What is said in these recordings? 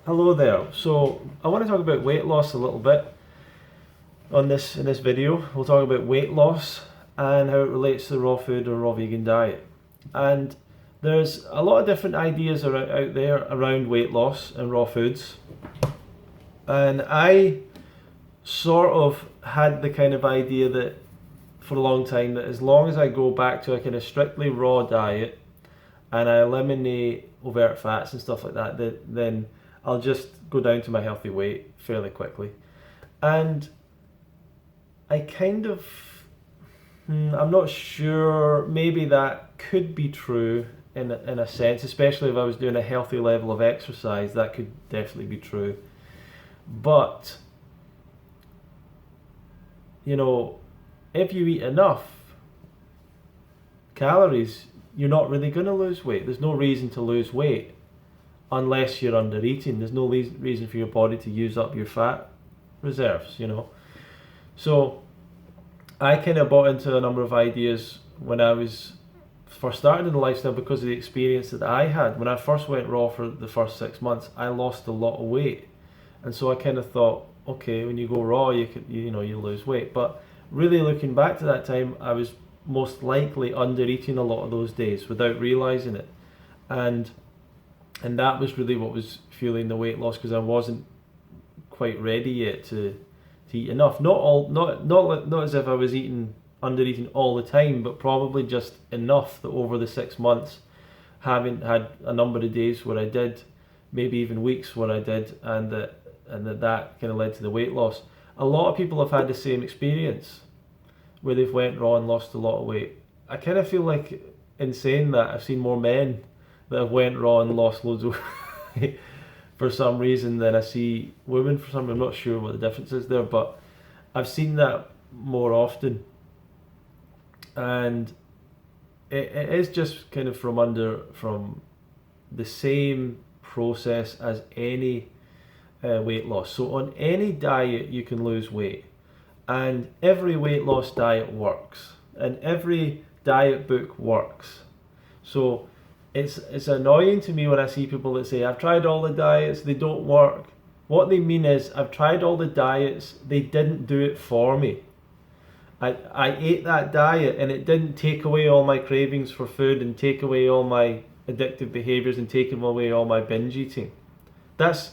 Hello there. So I want to talk about weight loss a little bit on this in this video. We'll talk about weight loss and how it relates to the raw food or raw vegan diet. And there's a lot of different ideas out there around weight loss and raw foods. And I sort of had the kind of idea that for a long time that as long as I go back to a kind of strictly raw diet and I eliminate overt fats and stuff like that, then I'll just go down to my healthy weight fairly quickly. And I kind of, I'm not sure, maybe that could be true in a sense, especially if I was doing a healthy level of exercise, that could definitely be true. But, you know, if you eat enough calories, you're not really going to lose weight. There's no reason to lose weight unless you're under eating. There's no reason for your body to use up your fat reserves. So I kind of bought into a number of ideas when I was first starting in the lifestyle because of the experience that I had. When I first went raw for the first 6 months, I lost a lot of weight. And so I kind of thought, okay, when you go raw, you lose weight. But really looking back to that time, I was most likely under eating a lot of those days without realizing it. And and that was really what was fueling the weight loss because I wasn't quite ready yet to eat enough. Not as if I was eating under eating all the time, but probably just enough that over the 6 months, having had a number of days where I did, maybe even weeks where I did, and that kind of led to the weight loss. A lot of people have had the same experience where they've went raw and lost a lot of weight. I kind of feel like in saying that I've seen more men that have went raw and lost loads of weight for some reason than I see women for some. I'm not sure what the difference is there, but I've seen that more often, and it is just kind of from the same process as any weight loss. So on any diet you can lose weight, and every weight loss diet works, and every diet book works. So it's annoying to me when I see people that say, I've tried all the diets, they don't work. What they mean is, I've tried all the diets, they didn't do it for me. I ate that diet and it didn't take away all my cravings for food and take away all my addictive behaviors and take away all my binge eating. That's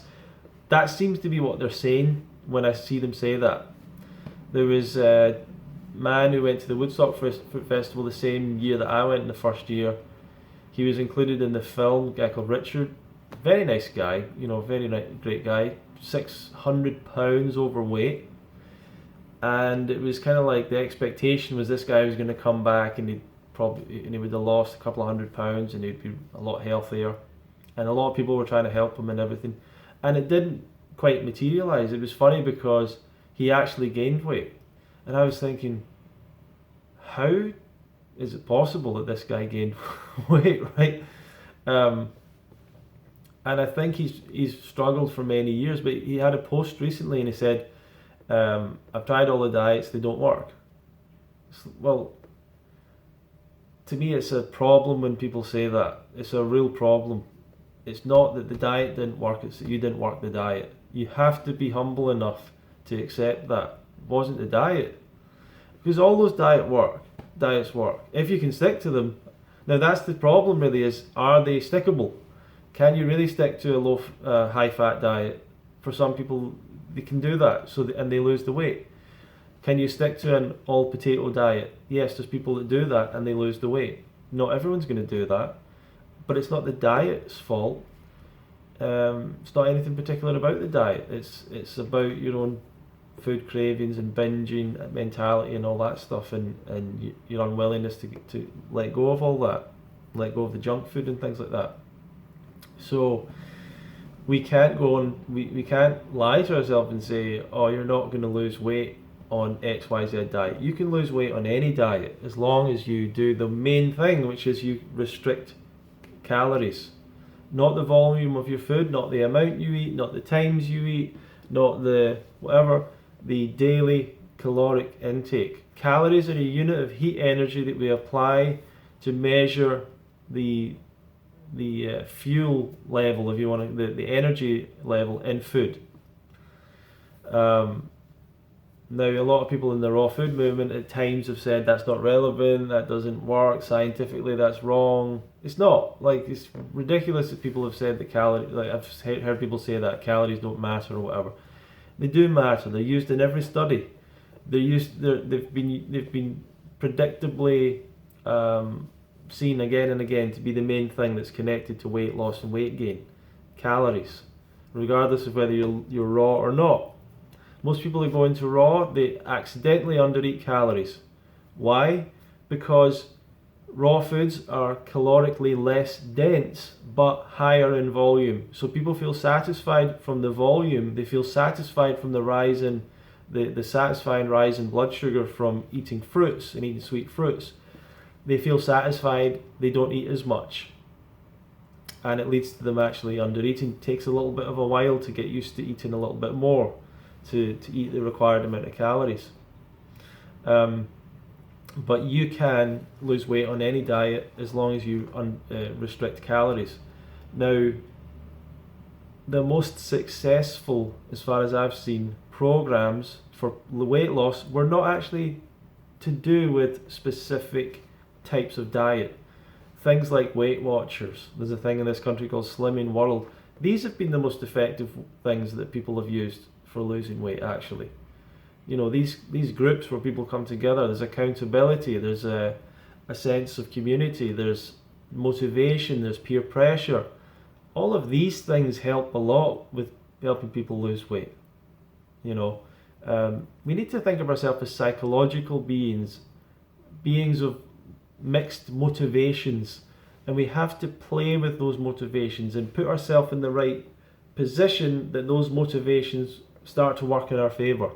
that seems to be what they're saying when I see them say that. There was a man who went to the Woodstock Fruit Festival the same year that I went in the first year. He was included in the film, a guy called Richard. Very nice guy, very great guy. 600 pounds overweight. And it was kind of like the expectation was this guy was going to come back and he would have lost a couple of 100 pounds and he'd be a lot healthier. And a lot of people were trying to help him and everything. And it didn't quite materialize. It was funny because he actually gained weight. And I was thinking, how is it possible that this guy gained weight, right? And I think he's struggled for many years, but he had a post recently and he said, I've tried all the diets, they don't work. Well, to me it's a problem when people say that. It's a real problem. It's not that the diet didn't work, it's that you didn't work the diet. You have to be humble enough to accept that. It wasn't the diet. Because all those diets work. If you can stick to them. Now that's the problem really, is are they stickable? Can you really stick to a high fat diet? For some people they can do that, and they lose the weight. Can you stick to an all potato diet? Yes, there's people that do that and they lose the weight. Not everyone's going to do that, but it's not the diet's fault. It's not anything particular about the diet. It's about your own food cravings and binging mentality and all that stuff, and your unwillingness to let go of all that, let go of the junk food and things like that. So we can't go on, we can't lie to ourselves and say, oh, you're not going to lose weight on XYZ diet. You can lose weight on any diet as long as you do the main thing, which is you restrict calories. Not the volume of your food, not the amount you eat, not the times you eat, not the whatever, the daily caloric intake. Calories are a unit of heat energy that we apply to measure the fuel level, if you want to, the energy level in food. Now, a lot of people in the raw food movement at times have said that's not relevant, that doesn't work, scientifically that's wrong. It's not. Like, it's ridiculous that people have said that calories, like I've heard people say that calories don't matter or whatever. They do matter. They're used in every study. They've been predictably seen again and again to be the main thing that's connected to weight loss and weight gain. Calories, regardless of whether you're raw or not. Most people who go into raw, they accidentally undereat calories. Why? Because raw foods are calorically less dense but higher in volume. So people feel satisfied from the volume, they feel satisfied from the rise in the satisfying rise in blood sugar from eating fruits and eating sweet fruits. They feel satisfied, they don't eat as much. And it leads to them actually undereating. It takes a little bit of a while to get used to eating a little bit more, to eat the required amount of calories. But you can lose weight on any diet as long as you restrict calories. Now, the most successful, as far as I've seen, programs for weight loss were not actually to do with specific types of diet. Things like Weight Watchers, there's a thing in this country called Slimming World. These have been the most effective things that people have used for losing weight, actually. You know, these groups where people come together, there's accountability, there's a sense of community, there's motivation, there's peer pressure. All of these things help a lot with helping people lose weight. You know, we need to think of ourselves as psychological beings of mixed motivations, and we have to play with those motivations and put ourselves in the right position that those motivations start to work in our favor.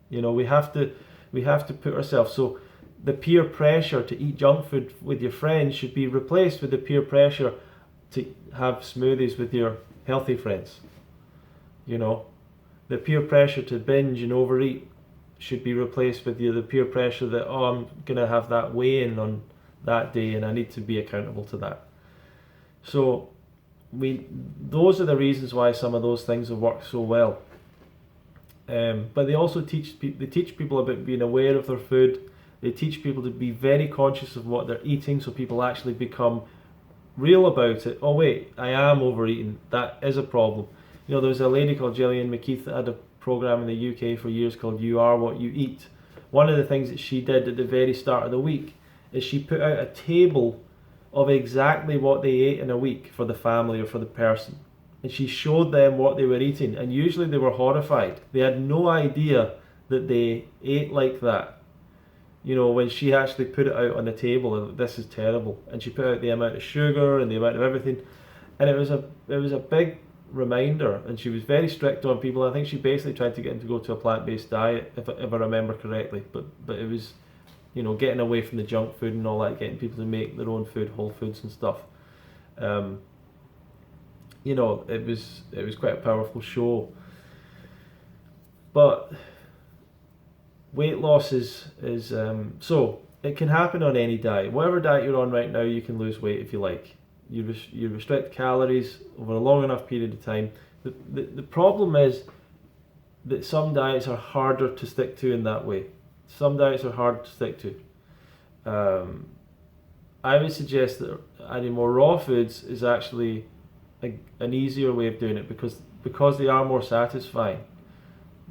You know, we have to put ourselves, so the peer pressure to eat junk food with your friends should be replaced with the peer pressure to have smoothies with your healthy friends. You know, the peer pressure to binge and overeat should be replaced with the peer pressure that, oh, I'm gonna have that weigh-in on that day and I need to be accountable to that. So those are the reasons why some of those things have worked so well. But they also teach people about being aware of their food. They teach people to be very conscious of what they're eating, so people actually become real about it. Oh wait, I am overeating. That is a problem. You know, there was a lady called Gillian McKeith that had a program in the UK for years called You Are What You Eat. One of the things that she did at the very start of the week is she put out a table of exactly what they ate in a week for the family or for the person. And she showed them what they were eating, and usually they were horrified. They had no idea that they ate like that. You know, when she actually put it out on the table, this is terrible, and she put out the amount of sugar and the amount of everything, and it was a big reminder. And she was very strict on people. I think she basically tried to get them to go to a plant-based diet, if I remember correctly. But it was, you know, getting away from the junk food and all that, getting people to make their own food, whole foods and stuff. You know, it was quite a powerful show. But weight loss is so it can happen on any diet. Whatever diet you're on right now, you can lose weight if you like. You restrict calories over a long enough period of time. The problem is that some diets are harder to stick to in that way. Some diets are hard to stick to. I would suggest that adding more raw foods is actually an easier way of doing it, because they are more satisfying,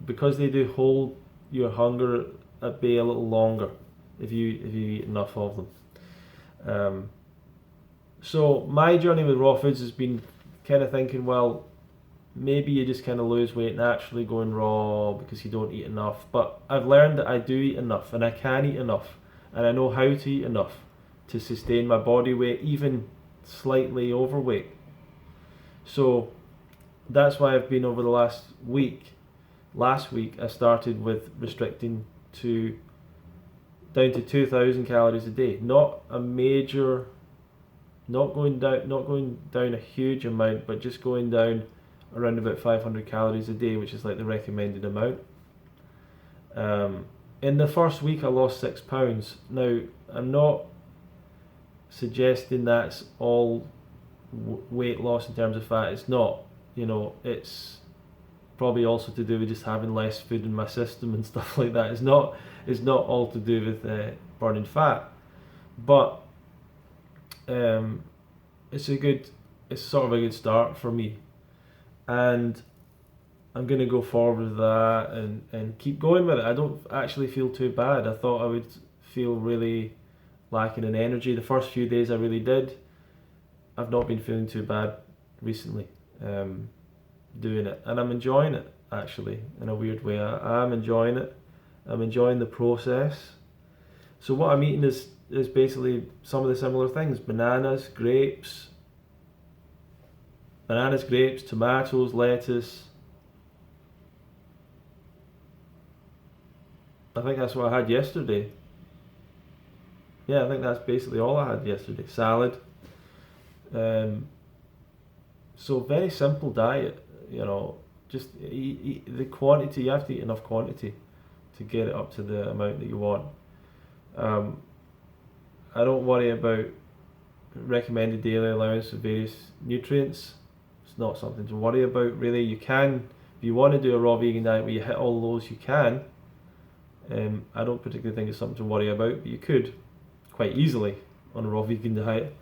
because they do hold your hunger at bay a little longer if you eat enough of them. So my journey with raw foods has been kind of thinking, well, maybe you just kind of lose weight naturally going raw because you don't eat enough. But I've learned that I do eat enough, and I can eat enough, and I know how to eat enough to sustain my body weight, even slightly overweight. So that's why I've been over the last week. Last week I started with restricting down to 2,000 calories a day. Not going down a huge amount, but just going down around about 500 calories a day, which is like the recommended amount. In the first week I lost 6 pounds. Now, I'm not suggesting that's all weight loss in terms of fat. It's not. It's probably also to do with just having less food in my system and stuff like that. It's not all to do with burning fat, but it's sort of a good start for me, and I'm going to go forward with that and keep going with it. I don't actually feel too bad. I thought I would feel really lacking in energy. The first few days I really did. I've not been feeling too bad recently doing it, and I'm enjoying it actually in a weird way. I am enjoying it. I'm enjoying the process. So what I'm eating is basically some of the similar things: bananas, grapes, tomatoes, lettuce. I think that's what I had yesterday. Yeah, I think that's basically all I had yesterday. Salad. So very simple diet, just eat the quantity. You have to eat enough quantity to get it up to the amount that you want. I don't worry about recommended daily allowance of various nutrients. It's not something to worry about really. You can, if you want to do a raw vegan diet where you hit all those, you can. I don't particularly think it's something to worry about, but you could quite easily on a raw vegan diet.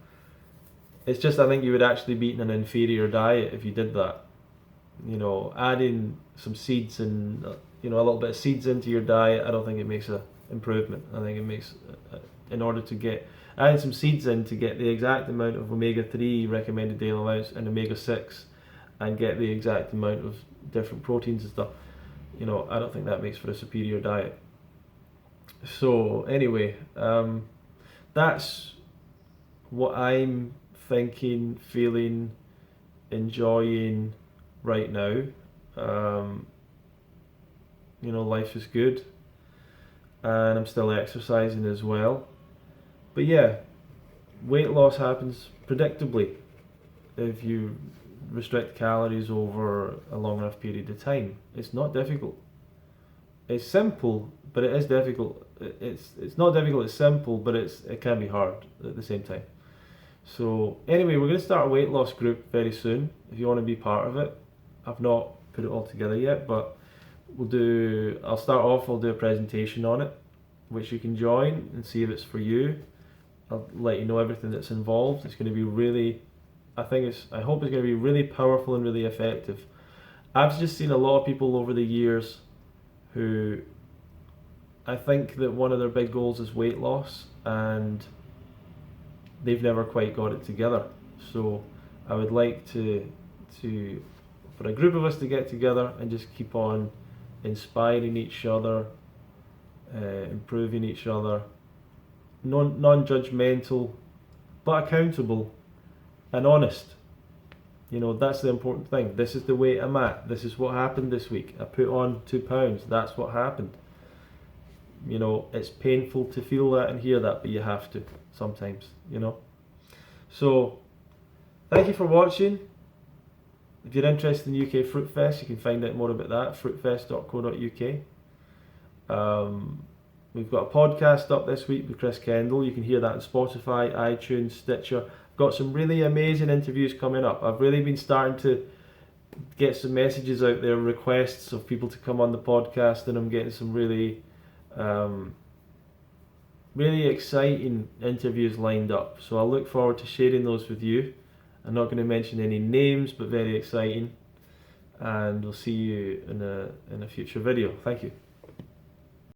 It's just, I think you would actually be eating an inferior diet if you did that. Adding some seeds and a little bit of seeds into your diet, I don't think it makes an improvement. I think it makes, in order to get adding some seeds in to get the exact amount of omega-3 recommended daily allowance and omega-6 and get the exact amount of different proteins and stuff, I don't think that makes for a superior diet. So anyway, that's what I'm thinking, feeling, enjoying right now. Life is good, and I'm still exercising as well. But yeah, weight loss happens predictably if you restrict calories over a long enough period of time. It's not difficult. It's simple, but it is difficult. It's not difficult, it's simple, but it can be hard at the same time. So anyway, we're going to start a weight loss group very soon if you want to be part of it. I've not put it all together yet, but I'll do a presentation on it, which you can join and see if it's for you. I'll let you know everything that's involved. It's going to be really, I hope it's going to be really powerful and really effective. I've just seen a lot of people over the years who I think that one of their big goals is weight loss, and they've never quite got it together. So I would like to for a group of us to get together and just keep on inspiring each other, improving each other, non-judgmental, but accountable and honest. That's the important thing. This is the weight I'm at. This is what happened this week. I put on 2 pounds. That's what happened. It's painful to feel that and hear that, but you have to sometimes, So, thank you for watching. If you're interested in UK Fruit Fest, you can find out more about that, fruitfest.co.uk. We've got a podcast up this week with Chris Kendall. You can hear that on Spotify, iTunes, Stitcher. I've got some really amazing interviews coming up. I've really been starting to get some messages out there, requests of people to come on the podcast, and I'm getting some really exciting interviews lined up. So I look forward to sharing those with you. I'm not going to mention any names, but very exciting. And we'll see you in a future video. Thank you.